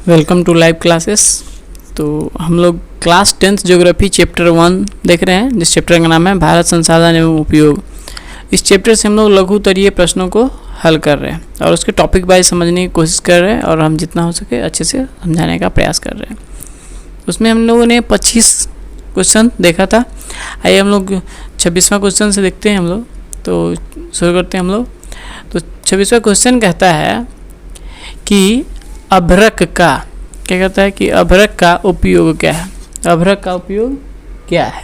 Welcome to live classes. तो हम लोग क्लास 10th ज्योग्राफी चैप्टर 1 देख रहे हैं, जिस चैप्टर का नाम है भारत संसाधन एवं उपयोग। इस चैप्टर से हम लोग लघुत्तरीय प्रश्नों को हल कर रहे हैं और उसके टॉपिक वाइज समझने की कोशिश कर रहे हैं और हम जितना हो सके अच्छे से समझाने का प्रयास कर रहे हैं। उसमें हम लोगों ने 25 क्वेश्चन देखा था। आइए हम लोग 26वां क्वेश्चन से देखते हैं हम लोग। तो शुरू करते हैं हम लोग। तो 26वां क्वेश्चन कहता है कि अभ्रक का क्या कहता है कि अभ्रक का उपयोग क्या है। अभ्रक का उपयोग क्या है?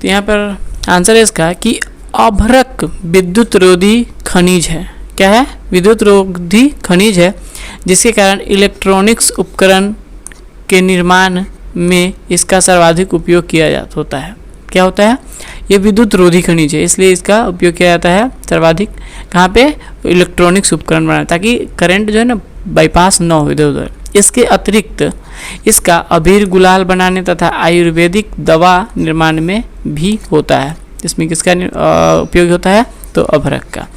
तो यहाँ पर आंसर है इसका कि अभ्रक विद्युत रोधी खनिज है। क्या है? विद्युत रोधी खनिज है, जिसके कारण इलेक्ट्रॉनिक्स उपकरण के निर्माण में इसका सर्वाधिक उपयोग किया होता है। क्या होता है? ये विद्युत रोधी खनिज है, इसलिए इसका उपयोग किया जाता है सर्वाधिक। कहाँ पे? इलेक्ट्रॉनिक्स उपकरण बनाने, ताकि करंट जो है ना बाईपास न हो इधर उधर। इसके अतिरिक्त इसका अबीर गुलाल बनाने तथा आयुर्वेदिक दवा निर्माण में भी होता है। इसमें किसका उपयोग होता है? तो अभ्रक का।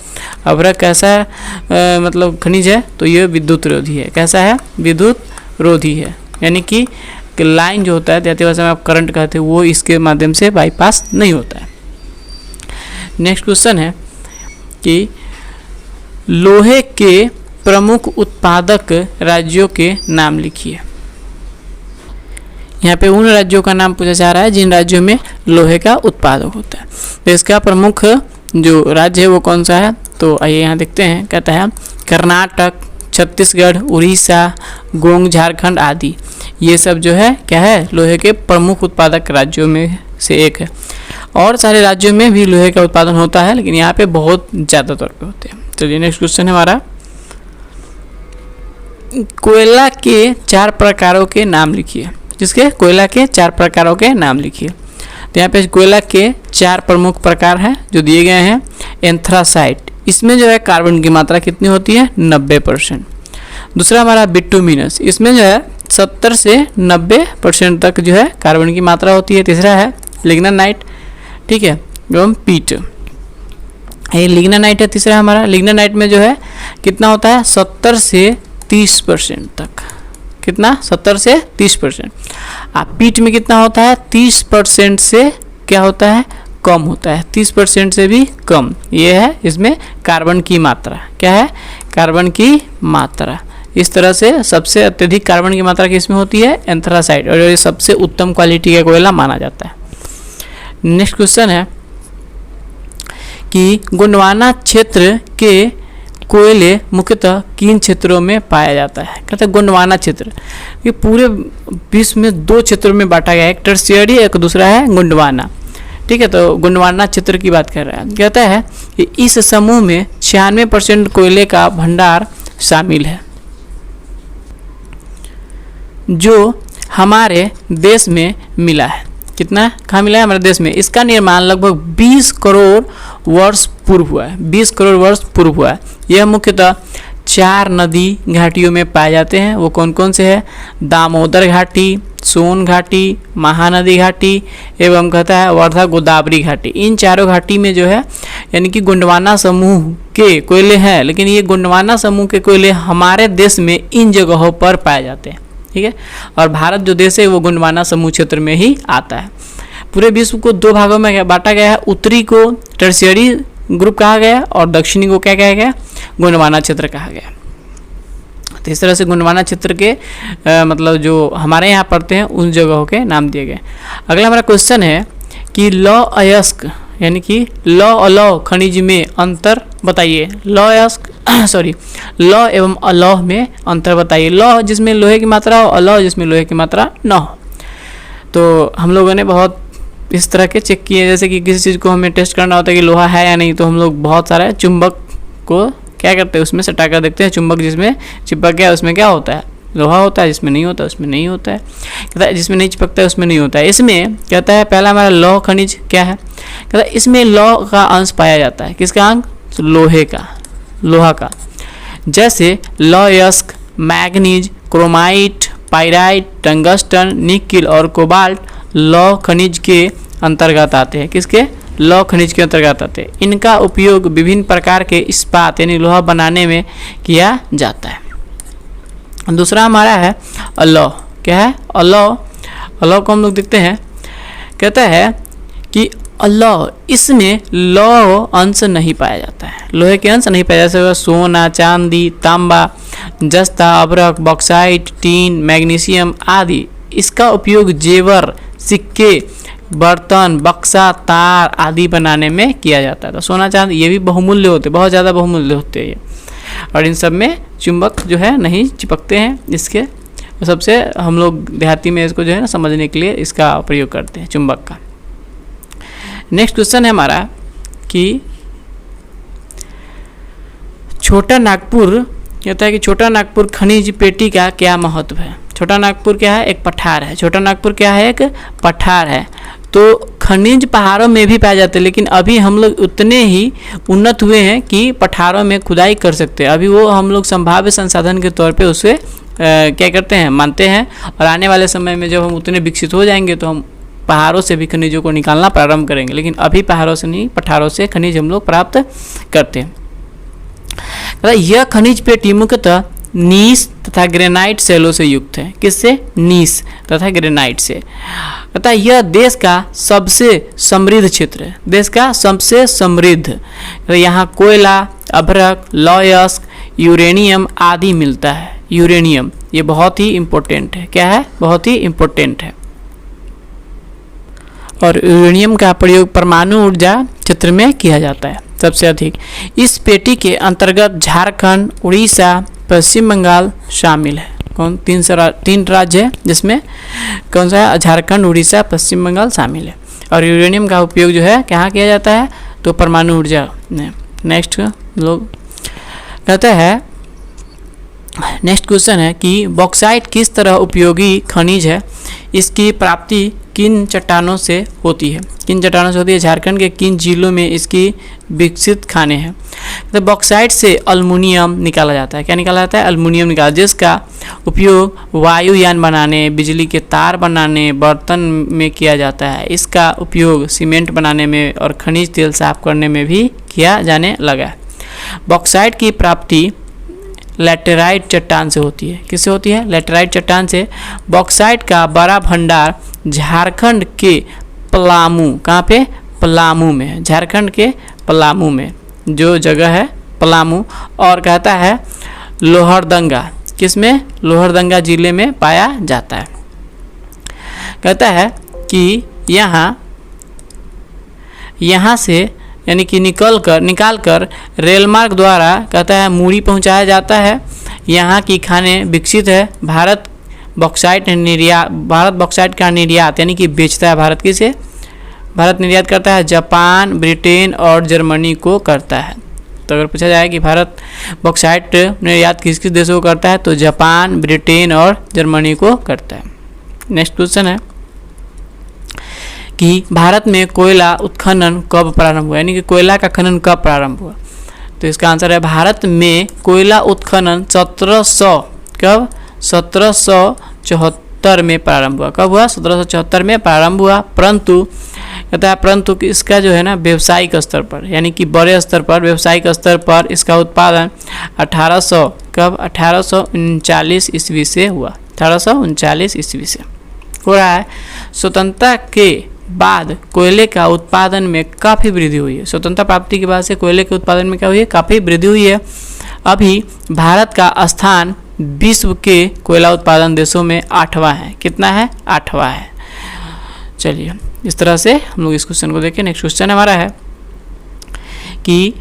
अभ्रक कैसा मतलब खनिज है? तो ये विद्युत रोधी है। कैसा है? विद्युत रोधी है, यानी कि लाइन जो होता है देहाती भाषा में आप करंट कहते हैं, वो इसके माध्यम से बाईपास नहीं होता है। नेक्स्ट क्वेश्चन है कि लोहे के प्रमुख उत्पादक राज्यों के नाम लिखिए। यहाँ पे उन राज्यों का नाम पूछा जा रहा है जिन राज्यों में लोहे का उत्पादक होता है। तो इसका प्रमुख जो राज्य है वो कौन सा है? तो आइए यहाँ देखते हैं। कहता है कर्नाटक, छत्तीसगढ़, उड़ीसा, गोंग, झारखंड आदि। ये सब जो है क्या है? लोहे के प्रमुख उत्पादक राज्यों में से एक है। और सारे राज्यों में भी लोहे का उत्पादन होता है, लेकिन यहाँ पे बहुत ज़्यादा तौर पे होते हैं। चलिए नेक्स्ट क्वेश्चन है हमारा, कोयला के 4 प्रकारों के नाम लिखिए। जिसके कोयला के 4 प्रकारों के नाम लिखिए। तो यहाँ पे कोयला के 4 प्रमुख प्रकार हैं जो दिए गए हैं। एंथ्रासाइट, इसमें जो है कार्बन की मात्रा कितनी होती है? 90%। दूसरा हमारा बिटुमिनस, इसमें जो है 70 से 90% तक जो है कार्बन की मात्रा होती है। तीसरा है लिग्नानाइट, ठीक है, एवं पीट। ये लिग्नानाइट है तीसरा हमारा। लिग्नानाइट में जो है कितना होता है? 70 से 30% तक। कितना? 70 से 30%। पीट में कितना होता है? 30% से क्या होता है? कम होता है, 30% से भी कम। ये है इसमें कार्बन की मात्रा। क्या है? कार्बन की मात्रा। इस तरह से सबसे अत्यधिक कार्बन की मात्रा किसमें होती है? एंथ्रासाइट, और ये सबसे उत्तम क्वालिटी का कोयला माना जाता है। नेक्स्ट क्वेश्चन है कि गोंडवाना क्षेत्र के कोयले मुख्यतः किन क्षेत्रों में पाया जाता है? कहते हैं गोंडवाना क्षेत्र। ये पूरे विश्व में 2 क्षेत्रों में बांटा गया है, एक टर्शियरी, एक दूसरा है गोंडवाना। ठीक है, तो गोंडवाना क्षेत्र की बात कर रहा है। कहता है कि इस समूह में 96% कोयले का भंडार शामिल है, जो हमारे देश में मिला है। कितना? कहाँ मिला है? हमारे देश में। इसका निर्माण लगभग 20 करोड़ वर्ष पूर्व हुआ है। 20 करोड़ वर्ष पूर्व हुआ है। यह मुख्यतः 4 नदी घाटियों में पाए जाते हैं। वो कौन कौन से हैं? दामोदर घाटी, सोन घाटी, महानदी घाटी एवं कहता है वर्धा गोदावरी घाटी। इन चारों घाटी में जो है यानी कि गोंडवाना समूह के कोयले हैं, लेकिन ये गोंडवाना समूह के कोयले हमारे देश में इन जगहों पर पाए जाते हैं। ठीक है, और भारत जो देश है वो गोंडवाना समूह क्षेत्र में ही आता है। पूरे विश्व को 2 भागों में बांटा गया है। उत्तरी को टर्शियरी ग्रुप कहा गया और दक्षिणी को क्या कहा गया? गोंडवाना क्षेत्र कहा गया। तो इस तरह से गोंडवाना क्षेत्र के मतलब जो हमारे यहाँ पड़ते हैं उन जगहों के नाम दिए गए। अगला हमारा क्वेश्चन है कि लौह अयस्क यानी कि लौह अलौह खनिज में अंतर बताइए। लौह एवं अलौह में अंतर बताइए। लौह जिसमें लोहे की मात्रा हो, अलौह जिसमें लोहे की मात्रा न हो। तो हम लोगों ने बहुत इस तरह के चेक किए, जैसे कि किसी चीज़ को हमें टेस्ट करना होता है कि लोहा है या नहीं, तो हम लोग बहुत सारा चुंबक को क्या करते हैं उसमें सटा कर देखते हैं। चुंबक जिसमें चिपक गया उसमें क्या होता है? लोहा होता है। जिसमें नहीं होता उसमें नहीं होता है। कहता है जिसमें नहीं चिपकता है उसमें नहीं होता है। इसमें कहता है पहला हमारा लौह खनिज क्या है? कहता है इसमें लौह का अंश पाया जाता है। किसका अंश? लोहे का, लोहा का। जैसे लौह अयस्क, manganese, chromite, pyrite, tungsten, nickel और कोबाल्ट लौह खनिज के अंतर्गत आते हैं। किसके? लौह खनिज के अंतर्गत आते हैं। इनका उपयोग विभिन्न प्रकार के इस्पात यानी लोहा बनाने में किया जाता है। दूसरा हमारा है अलॉ। क्या है? अलॉ। अलॉ को हम लोग देखते हैं, कहता है कि अलॉ, इसमें लौ अंश नहीं पाया जाता है, लोहे के अंश नहीं पाया जाता है। सोना, चांदी, तांबा, जस्ता, अभ्रक, बॉक्साइट, टीन, मैग्नीशियम आदि इसका उपयोग जेवर, सिक्के, बर्तन, बक्सा, तार आदि बनाने में किया जाता है। तो सोना चांदी ये भी बहुमूल्य होते, बहुत ज़्यादा बहुमूल्य होते हैं ये, और इन सब में चुंबक जो है नहीं चिपकते हैं। इसके सबसे हम लोग देहाती में इसको जो है ना समझने के लिए इसका प्रयोग करते हैं, चुंबक का। नेक्स्ट क्वेश्चन है हमारा कि छोटा नागपुर, कहता है कि छोटा नागपुर खनिज पेटी का क्या महत्व है। छोटा नागपुर क्या है? एक पठार है। छोटा नागपुर क्या है? एक पठार है। तो खनिज पहाड़ों में भी पाए जाते हैं, लेकिन अभी हम लोग उतने ही उन्नत हुए हैं कि पठारों में खुदाई कर सकते हैं। अभी वो हम लोग संभाव्य संसाधन के तौर पे उसे क्या करते हैं, मानते हैं। और आने वाले समय में जब हम उतने विकसित हो जाएंगे तो हम पहाड़ों से भी खनिजों को निकालना प्रारंभ करेंगे, लेकिन अभी पहाड़ों से नहीं, पठारों से खनिज हम लोग प्राप्त करते हैं। यह खनिज पेटी मुख्यतः नीस तथा ग्रेनाइट शैलों से युक्त है। किससे? नीस तथा ग्रेनाइट से। अतः यह देश का सबसे समृद्ध क्षेत्र है, देश का सबसे समृद्ध। यहाँ कोयला, अभ्रक, लौह, यूरेनियम आदि मिलता है। यूरेनियम ये बहुत ही इम्पोर्टेंट है। क्या है? बहुत ही इम्पोर्टेंट है। और यूरेनियम का प्रयोग परमाणु ऊर्जा क्षेत्र में किया जाता है सबसे अधिक। इस पेटी के अंतर्गत झारखंड, उड़ीसा, पश्चिम बंगाल शामिल है। कौन? तीन राज्य है जिसमें कौन सा है? झारखंड, उड़ीसा, पश्चिम बंगाल शामिल है। और यूरेनियम का उपयोग जो है कहाँ किया जाता है? तो परमाणु ऊर्जा में। नेक्स्ट लोग कहते हैं, नेक्स्ट क्वेश्चन है कि बॉक्साइट किस तरह उपयोगी खनिज है, इसकी प्राप्ति किन चट्टानों से होती है? किन चट्टानों से होती है? झारखंड के किन जिलों में इसकी विकसित खाने हैं? तो बॉक्साइट से अल्मुनियम निकाला जाता है। क्या निकाला जाता है? अल्मुनियम निकाला, जिसका उपयोग वायुयान बनाने, बिजली के तार बनाने, बर्तन में किया जाता है। इसका उपयोग सीमेंट बनाने में और खनिज तेल साफ करने में भी किया जाने लगा है। बॉक्साइट की प्राप्ति लैटेराइट चट्टान से होती है। किससे होती है? लैटेराइट चट्टान से। बॉक्साइट का बड़ा भंडार झारखंड के पलामू, कहाँ पे? पलामू में है। झारखंड के पलामू में जो जगह है पलामू। और कहता है लोहरदंगा, किसमें? लोहरदंगा जिले में पाया जाता है। कहता है कि यहाँ से यानी कि निकाल कर रेल मार्ग द्वारा कहता है मूड़ी पहुंचाया जाता है। यहाँ की खाने विकसित है। भारत बॉक्साइट का निर्यात यानी कि बेचता है। भारत किसे? भारत निर्यात करता है जापान, ब्रिटेन और जर्मनी को करता है। तो अगर पूछा जाए कि भारत बॉक्साइट निर्यात किस किस देशों को करता है, तो जापान, ब्रिटेन और जर्मनी को करता है। नेक्स्ट क्वेश्चन है कि भारत में कोयला उत्खनन कब प्रारंभ हुआ, यानी कि कोयला का खनन कब प्रारंभ हुआ? तो इसका आंसर है भारत में कोयला उत्खनन 1774 में प्रारंभ हुआ। कब हुआ? 1774 में प्रारंभ हुआ। परंतु इसका जो है ना व्यावसायिक स्तर पर, यानी कि बड़े स्तर पर, व्यावसायिक स्तर पर इसका उत्पादन 1839 ईस्वी से हुआ। 1839 ईस्वी से हो रहा है। स्वतंत्रता के बाद कोयले का उत्पादन में काफ़ी वृद्धि हुई है। स्वतंत्रता प्राप्ति के बाद से कोयले के उत्पादन में क्या हुई है? काफ़ी वृद्धि हुई है। अभी भारत का स्थान विश्व के कोयला उत्पादन देशों में 8वां है। कितना है? 8वां है। चलिए इस तरह से हम लोग इस क्वेश्चन को देखें। नेक्स्ट क्वेश्चन हमारा है कि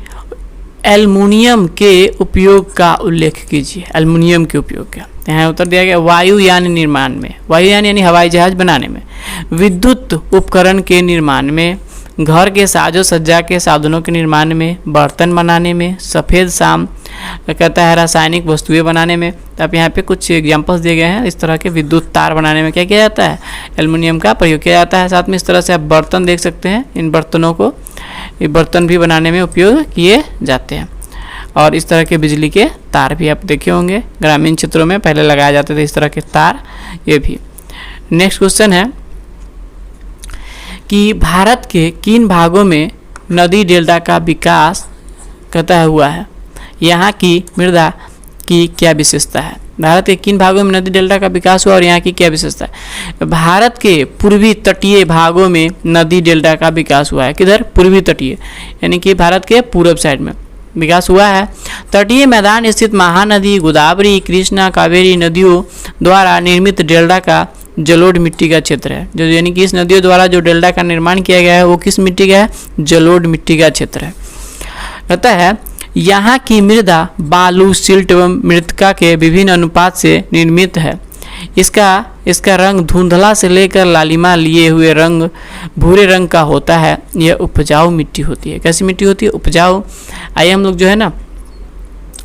एल्युमिनियम के उपयोग का उल्लेख कीजिए। एल्युमिनियम के उपयोग का यहाँ उत्तर दिया गया वायुयान निर्माण में, वायुयान यानी हवाई जहाज बनाने में, विद्युत उपकरण के निर्माण में, घर के साजो सज्जा के साधनों के निर्माण में, बर्तन बनाने में, सफ़ेद शाम कहता है रासायनिक वस्तुएं बनाने में। तो आप यहाँ पे कुछ एग्जांपल्स दिए गए हैं। इस तरह के विद्युत तार बनाने में क्या किया जाता है? एल्युमिनियम का प्रयोग किया जाता है। साथ में इस तरह से आप बर्तन देख सकते हैं। इन बर्तनों को ये बर्तन भी बनाने में उपयोग किए जाते हैं। और इस तरह के बिजली के तार भी आप देखे होंगे, ग्रामीण क्षेत्रों में पहले लगाए जाते थे इस तरह के तार, ये भी। नेक्स्ट क्वेश्चन है कि भारत के किन भागों में नदी डेल्टा का विकास कहता है हुआ है? यहाँ की मृदा की क्या विशेषता है? भारत के किन भागों में नदी डेल्टा का विकास हुआ और यहाँ की क्या विशेषता है? भारत के पूर्वी तटीय भागों में नदी डेल्टा का विकास हुआ है। किधर? पूर्वी तटीय, यानी कि भारत के पूर्व साइड में विकास हुआ है। तटीय मैदान स्थित महानदी गोदावरी, कृष्णा, कावेरी नदियों द्वारा निर्मित डेल्टा का जलोढ़ मिट्टी का क्षेत्र है। जो यानी कि इस नदियों द्वारा जो डेल्टा का निर्माण किया गया है वो किस मिट्टी का है? जलोढ़ मिट्टी का क्षेत्र है। कहता है यहाँ की मृदा बालू, सिल्ट एवं मृत्तिका के विभिन्न अनुपात से निर्मित है। इसका रंग धुंधला से लेकर लालिमा लिए हुए रंग भूरे रंग का होता है। यह उपजाऊ मिट्टी होती है। कैसी मिट्टी होती है? उपजाऊ। आइए हम लोग जो है ना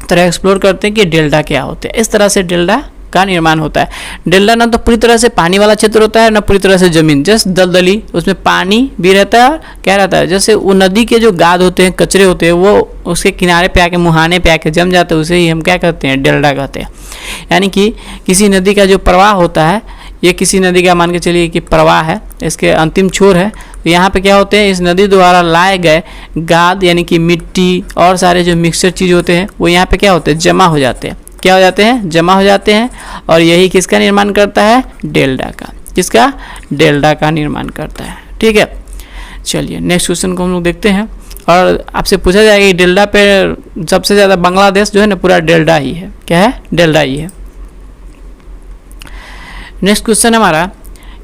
तरह एक्सप्लोर करते हैं कि डेल्टा क्या होते हैं। इस तरह से डेल्टा का निर्माण होता है। डेल्टा ना तो पूरी तरह से पानी वाला क्षेत्र होता है, ना पूरी तरह से जमीन, जस्ट दलदली, उसमें पानी भी रहता है। क्या रहता है? जैसे वो नदी के जो गाद होते हैं, कचरे होते हैं, वो उसके किनारे पे आके, मुहाने पे आके जम जाते हैं, उसे ही हम क्या कहते हैं? डेल्टा कहते हैं। यानी कि किसी नदी का जो प्रवाह होता है, ये किसी नदी का मान के चलिए कि प्रवाह है, इसके अंतिम छोर है, तो यहाँ पे क्या होते हैं? इस नदी द्वारा लाए गए गाद यानी कि मिट्टी और सारे जो मिक्सचर चीज़ होते हैं वो यहाँ पे क्या होते हैं? जमा हो जाते हैं। क्या हो जाते हैं? जमा हो जाते हैं। और यही किसका निर्माण करता है? डेल्टा का। किसका? डेल्टा का निर्माण करता है। ठीक है, चलिए नेक्स्ट क्वेश्चन को हम लोग देखते हैं। और आपसे पूछा जाएगा कि डेल्टा पे सबसे ज़्यादा बांग्लादेश जो है ना पूरा डेल्टा ही है। क्या है? डेल्टा ही है। नेक्स्ट क्वेश्चन हमारा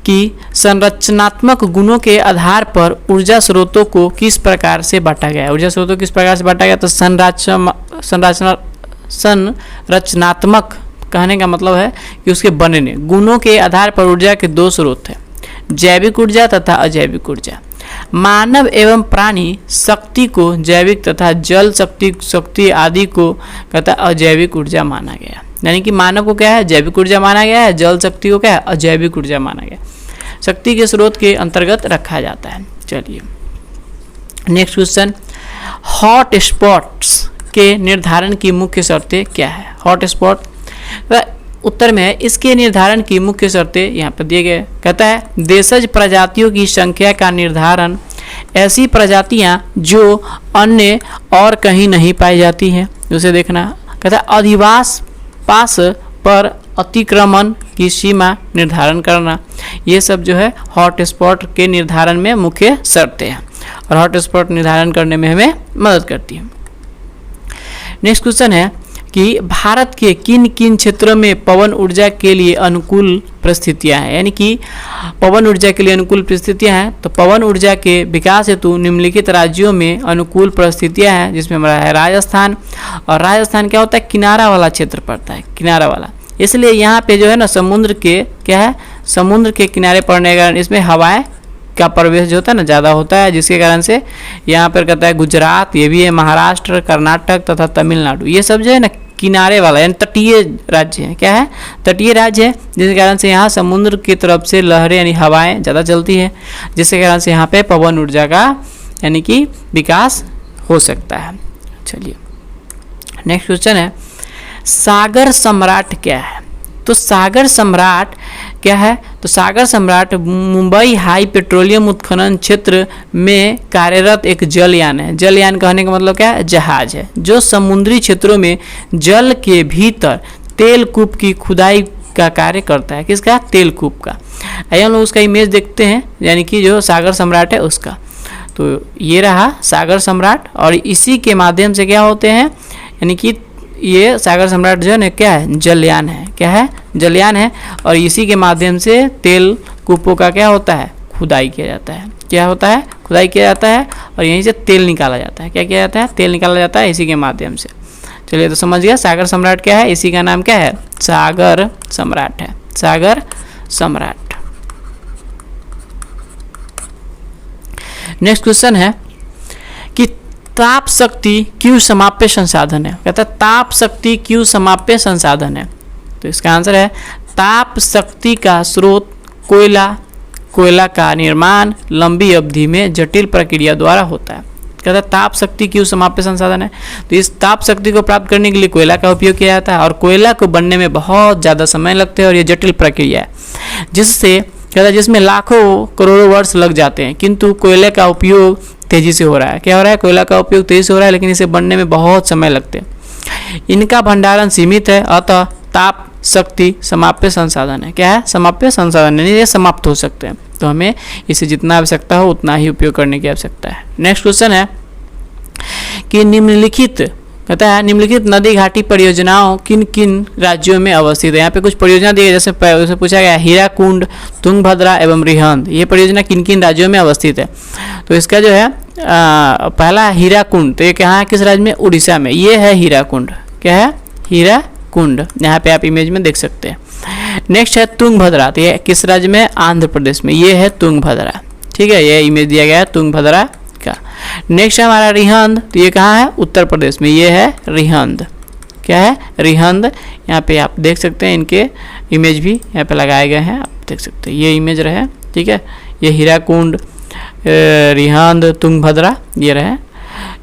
कि संरचनात्मक गुणों के आधार पर ऊर्जा स्रोतों को किस प्रकार से बांटा गया है? ऊर्जा स्रोतों को किस प्रकार से बांटा गया? तो संरचनात्मक कहने का मतलब है कि उसके बनने गुणों के आधार पर ऊर्जा के दो स्रोत हैं, जैविक ऊर्जा तथा अजैविक ऊर्जा। मानव एवं प्राणी शक्ति को जैविक तथा जल शक्ति आदि को कहता है अजैविक ऊर्जा माना गया। यानी कि मानव को क्या है? जैविक ऊर्जा माना गया है, जल शक्ति को क्या है? अजैविक ऊर्जा माना गया। शक्ति के स्रोत के अंतर्गत रखा जाता है। चलिए नेक्स्ट क्वेश्चन, हॉट स्पॉट्स के निर्धारण की मुख्य शर्तें क्या है? हॉट स्पॉट उत्तर में है, इसके निर्धारण की मुख्य शर्तें यहाँ पर दिए गए। कहता है देशज प्रजातियों की संख्या का निर्धारण, ऐसी प्रजातियाँ जो अन्य और कहीं नहीं पाई जाती हैं उसे देखना। कहता है अधिवास पास पर अतिक्रमण की सीमा निर्धारण करना। ये सब जो है हॉट स्पॉट के निर्धारण में मुख्य शर्तें हैं और हॉट स्पॉट निर्धारण करने में हमें मदद करती है। नेक्स्ट क्वेश्चन है कि भारत के किन किन क्षेत्रों में पवन ऊर्जा के लिए अनुकूल परिस्थितियां हैं? यानी कि पवन ऊर्जा के लिए अनुकूल परिस्थितियां हैं। तो पवन ऊर्जा के विकास हेतु निम्नलिखित राज्यों में अनुकूल परिस्थितियां हैं, जिसमें हमारा है राजस्थान। और राजस्थान क्या होता है? किनारा वाला क्षेत्र पड़ता है, किनारा वाला। इसलिए यहाँ पे जो है ना समुद्र के क्या है? समुद्र के किनारे पड़ने के कारण इसमें हवाएं का प्रवेश जो होता है ना ज़्यादा होता है, जिसके कारण से यहाँ पर कहता है गुजरात, ये भी है महाराष्ट्र, कर्नाटक तथा तमिलनाडु, ये सब जो है ना किनारे वाला यानी तटीय राज्य है। क्या है? तटीय राज्य है, जिसके कारण से यहाँ समुद्र की तरफ से लहरें यानी हवाएं ज़्यादा चलती है, जिसके कारण से यहाँ पे पवन ऊर्जा का यानी कि विकास हो सकता है। चलिए नेक्स्ट क्वेश्चन है, सागर सम्राट क्या है? तो सागर सम्राट क्या है? तो सागर सम्राट मुंबई हाई पेट्रोलियम उत्खनन क्षेत्र में कार्यरत एक जलयान है। जलयान कहने का मतलब क्या है? जहाज है, जो समुद्री क्षेत्रों में जल के भीतर तेल कूप की खुदाई का कार्य करता है। किसका? तेल कूप का। आइए हम लोग उसका इमेज देखते हैं, यानी कि जो सागर सम्राट है उसका। तो ये रहा सागर सम्राट और इसी के माध्यम से क्या होते हैं, यानी कि ये सागर सम्राट जो है ना क्या है? जलयान है। क्या है? जलयान है और इसी के माध्यम से तेल कूपों का क्या होता है? खुदाई किया जाता है। क्या होता है? खुदाई किया जाता है और यहीं से तेल निकाला जाता है। क्या किया जाता है? तेल निकाला जाता है इसी के माध्यम से। चलिए तो समझ गया सागर सम्राट क्या है? इसी का नाम क्या है? सागर सम्राट है। सागर सम्राट। नेक्स्ट क्वेश्चन है कि ताप शक्ति क्यों समाप्य संसाधन है? कहता है ताप शक्ति क्यों समाप्य संसाधन है? तो इसका आंसर है ताप शक्ति का स्रोत कोयला। कोयला का निर्माण लंबी अवधि में जटिल प्रक्रिया द्वारा होता है। कहता है ताप शक्ति क्यों समाप्य संसाधन है? तो इस ताप शक्ति को प्राप्त करने के लिए कोयला का उपयोग किया जाता है और कोयला को बनने में बहुत ज़्यादा समय लगता है और ये जटिल प्रक्रिया है, जिससे कहता है जिसमें लाखों करोड़ों वर्ष लग जाते हैं, किंतु कोयले का उपयोग तेजी से हो रहा है। क्या हो रहा है? कोयला का उपयोग तेजी से हो रहा है, लेकिन इसे बनने में बहुत समय लगते हैं। इनका भंडारण सीमित है, अतः ताप शक्ति समाप्य संसाधन है। क्या है? समाप्य संसाधन है, ये समाप्त हो सकते हैं, तो हमें इसे जितना आवश्यकता हो उतना ही उपयोग करने की आवश्यकता है। नेक्स्ट क्वेश्चन है कि निम्नलिखित, कहता है निम्नलिखित नदी घाटी परियोजनाओं किन किन राज्यों में अवस्थित है। यहाँ पे कुछ परियोजना दी है, जैसे उससे पूछा गया हीराकुंड, तुंगभद्रा एवं रिहंद, ये परियोजना किन किन राज्यों में अवस्थित है। तो इसका जो है पहला हीराकुंड, तो ये कहाँ है, किस राज्य में? उड़ीसा में, ये है हीराकुंड। क्या है? हीराकुंड, यहाँ पे आप इमेज में देख सकते हैं। नेक्स्ट है तुंगभद्रा, तो ये किस राज्य में? आंध्र प्रदेश में, ये है तुंगभद्रा। ठीक है, ये इमेज दिया गया है तुंगभद्रा का। नेक्स्ट है हमारा रिहंद, तो ये कहाँ है? उत्तर प्रदेश में, ये है रिहंद। क्या है? रिहंद। यहाँ पे आप देख सकते हैं, इनके इमेज भी यहाँ पे लगाए गए हैं, आप देख सकते हैं, ये इमेज रहे। ठीक है, ये हीराकुंड, रिहंद, तुंगभद्रा, ये रहे।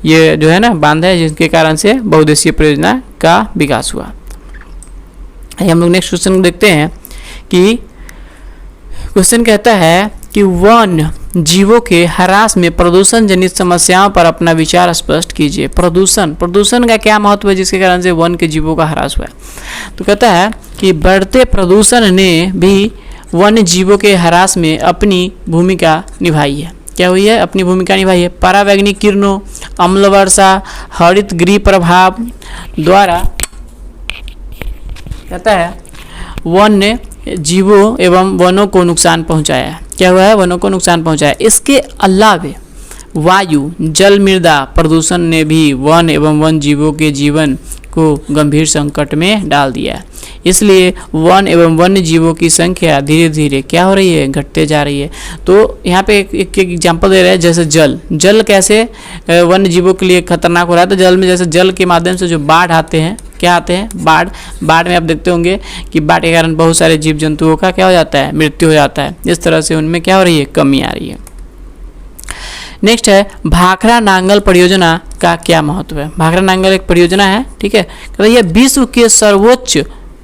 ये जो है ना बांध है, जिसके कारण से बहुउद्देशीय परियोजना का विकास हुआ। हम लोग नेक्स्ट क्वेश्चन देखते हैं कि क्वेश्चन कहता है कि वन जीवों के ह्रास में प्रदूषण जनित समस्याओं पर अपना विचार स्पष्ट कीजिए। प्रदूषण का क्या महत्व है जिसके कारण से वन के जीवों का ह्रास हुआ है। तो कहता है कि बढ़ते प्रदूषण ने भी वन्य जीवों के ह्रास में अपनी भूमिका निभाई है। क्या हुई है? अपनी भूमिका निभाई है। परावैंगनिक किरणों, अम्ल वर्षा, हरित गृह प्रभाव द्वारा, कहता है वन्य जीवों एवं वनों को नुकसान पहुंचाया है। क्या हुआ है? वनों को नुकसान पहुंचाया। इसके अलावे वायु, जल, मृदा प्रदूषण ने भी वन एवं वन जीवों के जीवन को गंभीर संकट में डाल दिया है। इसलिए वन एवं वन्य जीवों की संख्या धीरे धीरे क्या हो रही है? घटते जा रही है। तो यहाँ पे एक एग्जाम्पल दे रहे हैं, जैसे जल कैसे वन्य जीवों के लिए खतरनाक हो रहा है। तो जल में, जैसे जल के माध्यम से जो बाढ़ आते हैं, क्या आते हैं? बाढ़ में आप देखते होंगे कि बाढ़ के कारण बहुत सारे जीव जंतुओं का क्या हो जाता है? मृत्यु हो जाता है। इस तरह से उनमें क्या हो रही है? कमी आ रही है। नेक्स्ट है भाखड़ा नांगल परियोजना का क्या महत्व है। भाखड़ा नांगल एक परियोजना है, ठीक है, तो यह विश्व के सर्वोच्च,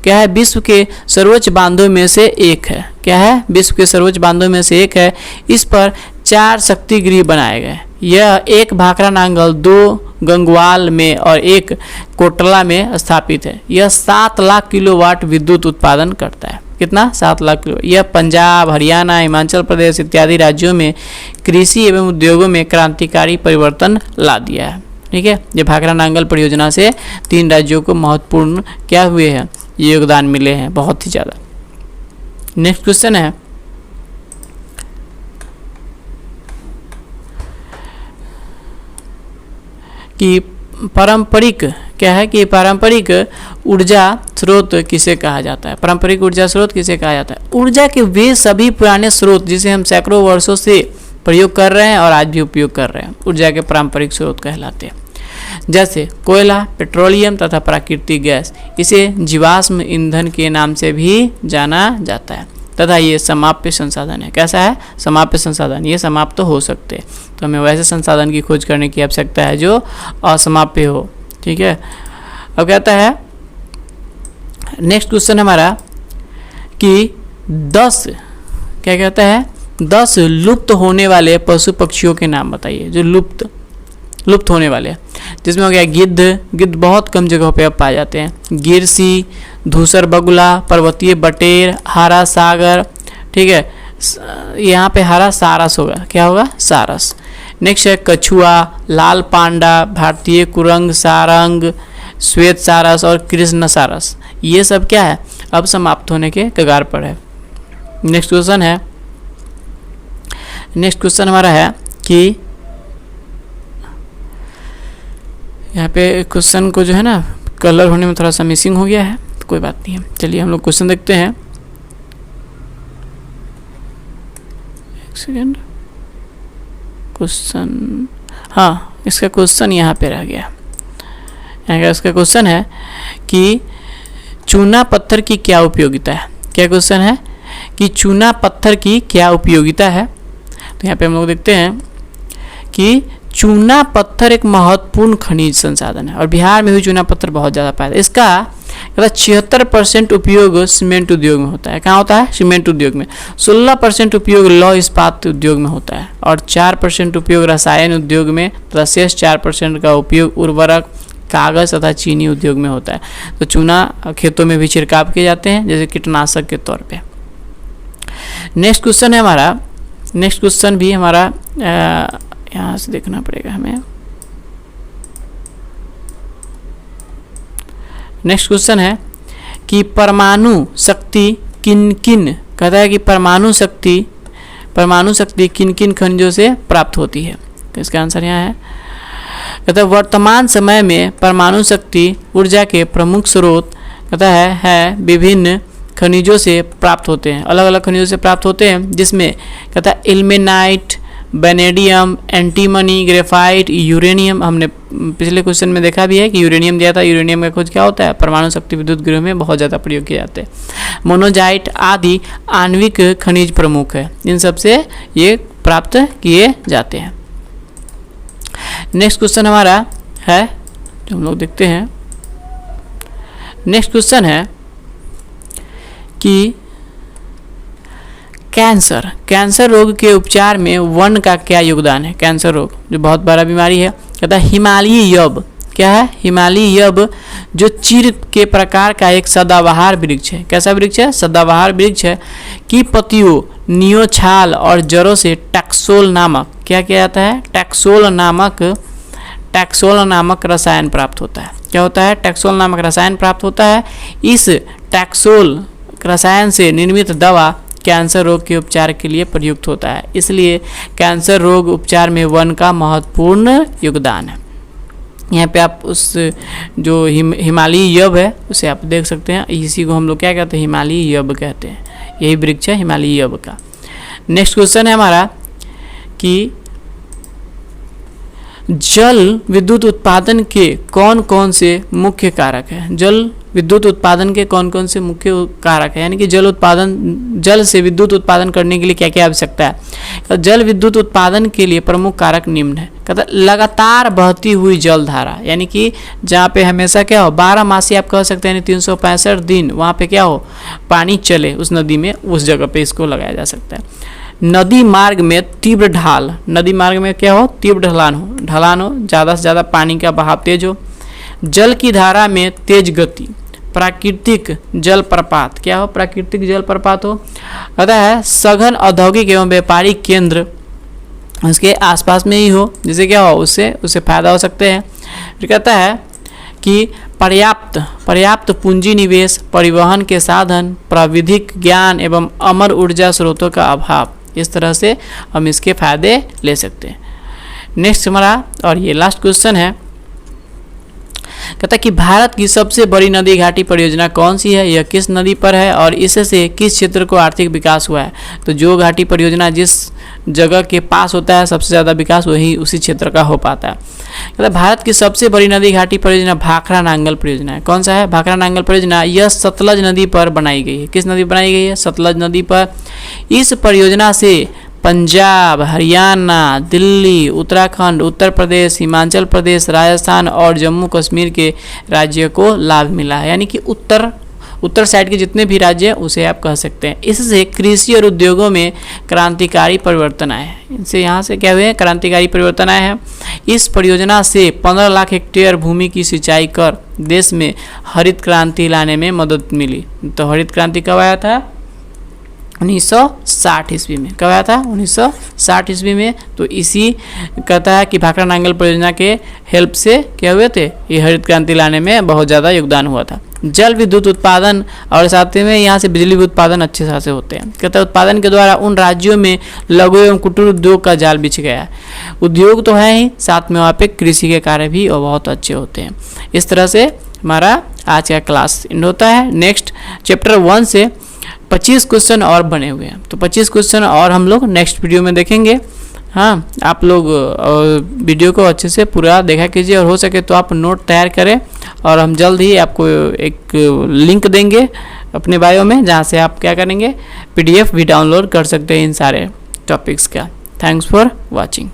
क्या है? विश्व के सर्वोच्च बांधों में से एक है। क्या है? विश्व के सर्वोच्च बांधों में से एक है। इस पर 4 शक्ति गृह बनाए गए। यह एक भाखड़ा नांगल 2 गंगवाल में और 1 कोटला में स्थापित है। यह 7 लाख किलोवाट विद्युत उत्पादन करता है। कितना? 7 लाख किलो। यह पंजाब, हरियाणा, हिमाचल प्रदेश इत्यादि राज्यों में कृषि एवं उद्योगों में क्रांतिकारी परिवर्तन ला दिया है। ठीक है, ये भाखड़ा नांगल परियोजना से 3 राज्यों को महत्वपूर्ण क्या हुए हैं? योगदान मिले हैं, बहुत ही ज़्यादा। नेक्स्ट क्वेश्चन है कि पारंपरिक, क्या है कि पारंपरिक ऊर्जा स्रोत किसे कहा जाता है। पारंपरिक ऊर्जा स्रोत किसे कहा जाता है? ऊर्जा के वे सभी पुराने स्रोत जिसे हम सैकड़ों वर्षों से प्रयोग कर रहे हैं और आज भी उपयोग कर रहे हैं, ऊर्जा के पारंपरिक स्रोत कहलाते हैं। जैसे कोयला, पेट्रोलियम तथा प्राकृतिक गैस, इसे जीवाश्म ईंधन के नाम से भी जाना जाता है तथा ये समाप्य संसाधन है। कैसा है? समाप्य संसाधन, ये समाप्त तो हो सकते हैं, तो हमें वैसे संसाधन की खोज करने की आवश्यकता है जो असमाप्य हो। ठीक है, अब कहता है नेक्स्ट क्वेश्चन हमारा कि 10, क्या कहता है? 10 लुप्त होने वाले पशु पक्षियों के नाम बताइए जो लुप्त होने वाले हैं। जिसमें हो गया गिद्ध बहुत कम जगहों पे अब पाए जाते हैं। गिरसी, धूसर बगुला, पर्वतीय बटेर, हरा सागर। ठीक है, यहाँ पे हरा सारस होगा। क्या होगा? सारस। नेक्स्ट है कछुआ, लाल पांडा, भारतीय कुरंग सारंग, श्वेत सारस और कृष्ण सारस। ये सब क्या है? अब समाप्त होने के कगार पर है। नेक्स्ट क्वेश्चन हमारा है कि यहाँ पे क्वेश्चन को जो है ना कलर होने में थोड़ा सा मिसिंग हो गया है, तो कोई बात नहीं है। चलिए हम लोग क्वेश्चन देखते हैं। एक सेकेंड, क्वेश्चन, हाँ, इसका क्वेश्चन यहाँ पे रह गया। यहाँ का इसका क्वेश्चन है कि चूना पत्थर की क्या उपयोगिता है। क्या क्वेश्चन है कि चूना पत्थर की क्या उपयोगिता है। तो यहाँ पे हम लोग देखते हैं कि चूना पत्थर एक महत्वपूर्ण खनिज संसाधन है और बिहार में भी चूना पत्थर बहुत ज़्यादा पाया जाता है। इसका 76% उपयोग सीमेंट उद्योग में होता है। कहाँ होता है? सीमेंट उद्योग में। 16% उपयोग लौह इस्पात उद्योग में होता है और 4% उपयोग रसायन उद्योग में तथा शेष 4% का उपयोग उर्वरक, कागज़ तथा चीनी उद्योग में होता है। तो चूना खेतों में भी छिड़काव किए जाते हैं जैसे कीटनाशक के तौर पे। नेक्स्ट क्वेश्चन है हमारा, नेक्स्ट क्वेश्चन भी हमारा यहाँ से देखना पड़ेगा हमें। नेक्स्ट क्वेश्चन है कि परमाणु शक्ति किन किन, कहता है कि परमाणु शक्ति किन किन खनिजों से प्राप्त होती है। तो इसका आंसर यहाँ है, कहता है वर्तमान समय में परमाणु शक्ति ऊर्जा के प्रमुख स्रोत कहता है विभिन्न खनिजों से प्राप्त होते हैं, अलग अलग खनिजों से प्राप्त होते हैं, जिसमें कहता है ilmenite, vanadium, antimony, graphite, uranium. हमने पिछले क्वेश्चन में देखा भी है कि यूरेनियम दिया था। यूरेनियम का खोज क्या होता है, परमाणु शक्ति विद्युत गृह में बहुत ज़्यादा प्रयोग किए जाते हैं। मोनोजाइट आदि आणविक खनिज प्रमुख है, इन सब से ये प्राप्त किए जाते हैं। नेक्स्ट क्वेश्चन हमारा है जो हम लोग देखते हैं। नेक्स्ट क्वेश्चन है कि कैंसर रोग के उपचार में वन का क्या योगदान है। कैंसर रोग जो बहुत बड़ा बीमारी है, कहता है हिमालयी यब, क्या है, हिमालयी यब जो चीड़ के प्रकार का एक सदाबहार वृक्ष है। कैसा वृक्ष है, सदाबहार वृक्ष है, की पत्तियों, नियोछाल और जड़ों से टैक्सोल नामक, क्या किया जाता है, टैक्सोल नामक रसायन प्राप्त होता है। क्या होता है, टैक्सोल नामक रसायन प्राप्त होता है। इस टैक्सोल रसायन से निर्मित दवा कैंसर रोग के उपचार के लिए प्रयुक्त होता है। इसलिए कैंसर रोग उपचार में वन का महत्वपूर्ण योगदान है। यहाँ पे आप उस जो हिमालयी यब है उसे आप देख सकते हैं। इसी को हम लोग क्या कहते हैं, हिमालयी यब कहते हैं। यही वृक्ष है हिमालयी यब का। नेक्स्ट क्वेश्चन है हमारा कि जल विद्युत उत्पादन के कौन कौन से मुख्य कारक हैं। जल विद्युत उत्पादन के कौन कौन से मुख्य कारक है, यानी कि जल से विद्युत उत्पादन करने के लिए क्या क्या आवश्यकता है। तो जल विद्युत उत्पादन के लिए प्रमुख कारक निम्न है। कहता लगातार बहती हुई जल धारा, यानी कि जहाँ पे हमेशा क्या हो, 12 मासी आप कह सकते हैं, यानी 365 दिन वहाँ पे क्या हो, पानी चले उस नदी में, उस जगह पे इसको लगाया जा सकता है। नदी मार्ग में तीव्र ढाल, नदी मार्ग में क्या हो, तीव्र ढलान हो, ज़्यादा से ज़्यादा पानी का बहाव तेज हो। जल की धारा में तेज गति। प्राकृतिक जल प्रपात, क्या हो, प्राकृतिक जल प्रपात हो। कहता है सघन औद्योगिक एवं व्यापारिक केंद्र उसके आसपास में ही हो, जिससे क्या हो, उससे फायदा हो सकते हैं। फिर कहता है कि पर्याप्त पूंजी निवेश, परिवहन के साधन, प्राविधिक ज्ञान एवं अमर ऊर्जा स्रोतों का अभाव, इस तरह से हम इसके फायदे ले सकते हैं। नेक्स्ट हमारा और ये लास्ट क्वेश्चन है, कहता है कि भारत की सबसे बड़ी नदी घाटी परियोजना कौन सी है, यह किस नदी पर है और इससे किस क्षेत्र को आर्थिक विकास हुआ है। तो जो घाटी परियोजना जिस जगह के पास होता है सबसे ज़्यादा विकास वही उसी क्षेत्र का हो पाता है। कहता है भारत की सबसे बड़ी नदी घाटी परियोजना भाखरा नांगल परियोजना है। कौन सा है, भाखरा नांगल परियोजना। यह सतलज नदी पर बनाई गई है। किस नदी पर बनाई गई है, सतलज नदी पर। इस परियोजना से पंजाब, हरियाणा, दिल्ली, उत्तराखंड, उत्तर प्रदेश, हिमाचल प्रदेश, राजस्थान और जम्मू कश्मीर के राज्यों को लाभ मिला है, यानी कि उत्तर साइड के जितने भी राज्य हैं उसे आप कह सकते हैं। इससे कृषि और उद्योगों में क्रांतिकारी परिवर्तन आए हैं। इनसे यहाँ से क्या हुए हैं, क्रांतिकारी परिवर्तन आए हैं। इस परियोजना से 15 लाख हेक्टेयर भूमि की सिंचाई कर देश में हरित क्रांति लाने में मदद मिली। तो हरित क्रांति कब आया था, 1960 ईस्वी में। कब आया था, 1960 ईस्वी में। तो इसी कहता है कि भाखरा नांगल परियोजना के हेल्प से क्या हुए थे, ये हरित क्रांति लाने में बहुत ज़्यादा योगदान हुआ था। जल विद्युत उत्पादन और साथ में यहाँ से बिजली उत्पादन अच्छे तरह से होते हैं। कहता है उत्पादन के द्वारा उन राज्यों में लघु एवं कुटीर उद्योग का जाल बिछ गया है। उद्योग तो है ही, साथ में वहाँ पे कृषि के कार्य भी और बहुत अच्छे होते हैं। इस तरह से हमारा आज का क्लास एंड होता है। नेक्स्ट चैप्टर 1 से 25 क्वेश्चन और बने हुए हैं, तो 25 क्वेश्चन और हम लोग नेक्स्ट वीडियो में देखेंगे। हाँ, आप लोग वीडियो को अच्छे से पूरा देखा कीजिए और हो सके तो आप नोट तैयार करें, और हम जल्द ही आपको एक लिंक देंगे अपने बायो में, जहाँ से आप क्या करेंगे, PDF भी डाउनलोड कर सकते हैं इन सारे टॉपिक्स का। Thanks for watching.